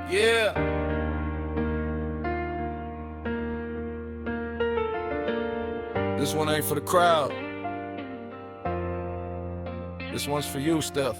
Yeah. This one ain't for the crowd. This one's for you, Steph.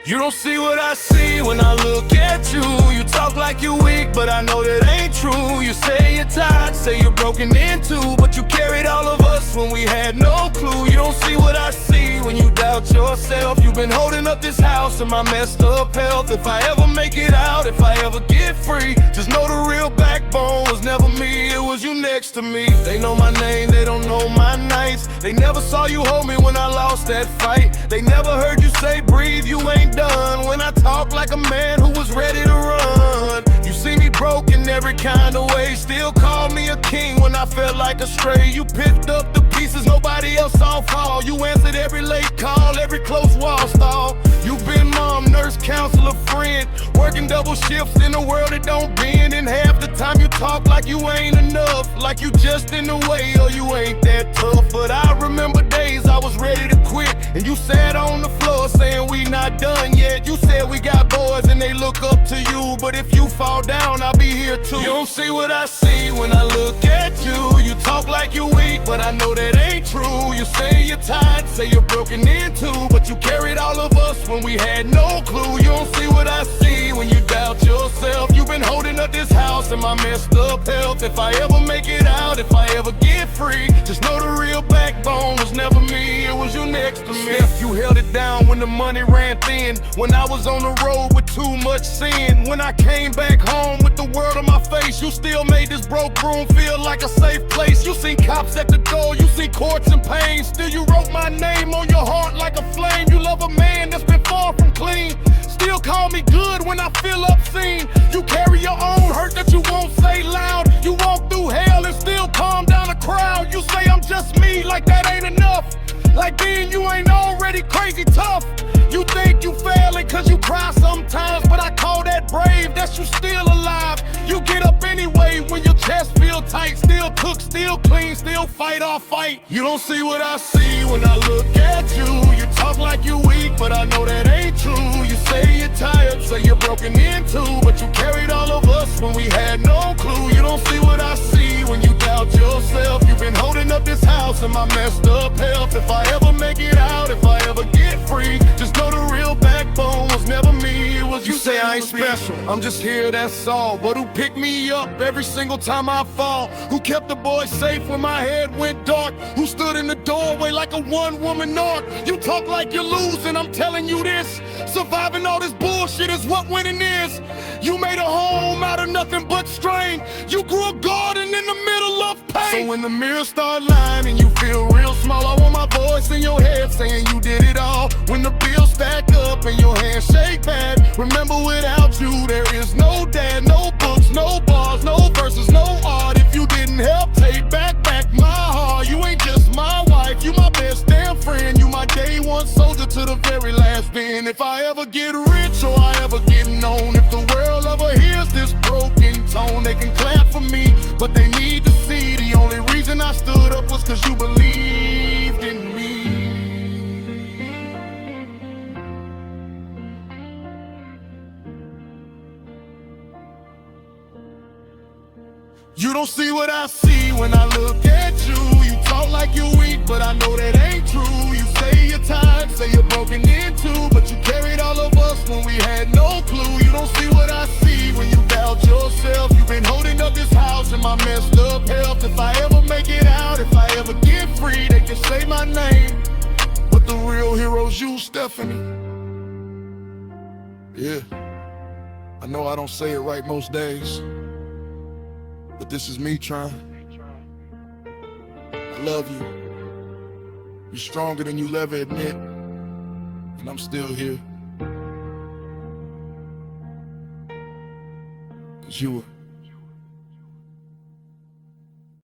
You don't see what I see when I look at you. You talk like you're weak, but I know that ain't true. You say you're tired, say you're broken in two, but you carried all of us when we had no clue. You don't see what I see when you doubt yourself. You've been holding up this house and my messed up health. If I ever make it out, if I ever get free, just know the real backbone was never me, it was you next to me. They know my name, they don't know my nights. They never saw you hold me when I lost that fight. They never heard you say breathe, you ain't done. When I talk like a man who was ready to run. You see me broken every kind of way, still call me a king when I felt like a stray. You picked up the pieces nobody else saw fall. You answered every late call, every close wall stall. You've been mom, nurse, counselor, friend, working double shifts in a world that don't bend. And half the time you talk like you ain't enough, like you just in the way or you ain't that tough. But I remember days I was ready to quit, and you sat on the floor saying we not done yet. You said we got boys and they look up to you, but if you fall down, I'll be here too. You don't see what I see when I look at you. You talk like you're weak, but I know that ain't true. You say you're tired, say you're broken in two, but you carried all of us when we had no clue. You don't see what I see when you doubt yourself. You've been holding up this house and my messed up health. If I ever make it out, if I ever get free, just know the real backbone was never me, it was you next to me. If you held it down when the money ran thin, when I was on the road with too much sin, when I came back home with the world on my face, you still made this broke room feel like a safe place. You seen cops at the door, you seen courts and pain, still you wrote my name on your heart like a flame. You love a man that's been far from clean, still call me good when I feel obscene. You carry your own hurt that you won't say loud. You walk through hell and still calm down a crowd. You say I'm just me, like that ain't enough, like then you ain't already crazy tough. You think you failing cause you cry sometimes, but I call that brave, that's you still alive. You get up anyway when your chest feel tight, still cook, still clean, still fight or fight. You don't see what I see when I look at you. You talk like you weak, but I know that ain't true. You say you're tired, say you're broken in two, but you carried all of us when we had no clue. You don't see what I see when you doubt yourself. You've been holding up this house and my messed up health. If I ever make it out, if I ever get free, just know the real backbone was never me, it was you. Say I ain't special, I'm just here, that's all. But who picked me up every single time I fall? Who kept the boy safe when my head went dark? Who stood in the doorway like a one-woman narc? You talk like you're losing, I'm telling you this. Surviving all this bullshit is what winning is. You made a home out of nothing but strain. You grew a garden in the middle of pain. So when the mirrors start lying and you feel real small, I want my voice in your head saying you did it all. When the bills stack up and your hands shake bad, remember without you there is no dad, no books, no bars, no verses, no art. If you didn't help take back my heart, you ain't just my wife, you my best damn friend. You my day one soldier to the very last end. If I ever get rich or I ever get known, if the world ever hears this broken tone, they can clap for me, but they need to see the only reason I stood up was cause you believed in me. You don't see what I see when I look at you. You talk like you're weak, but I know that ain't true. You say you're tired, say you're broken in two, but you carried all of us when we had no clue. You don't see what I see when you doubt yourself. You've been holding up this house and my messed up health. If I ever make it out, if I ever get free, they can say my name, but the real hero's you, Stephanie. Yeah, I know I don't say it right most days, but this is me trying. I love you. You're stronger than you'll ever admit, and I'm still here. 'Cause you were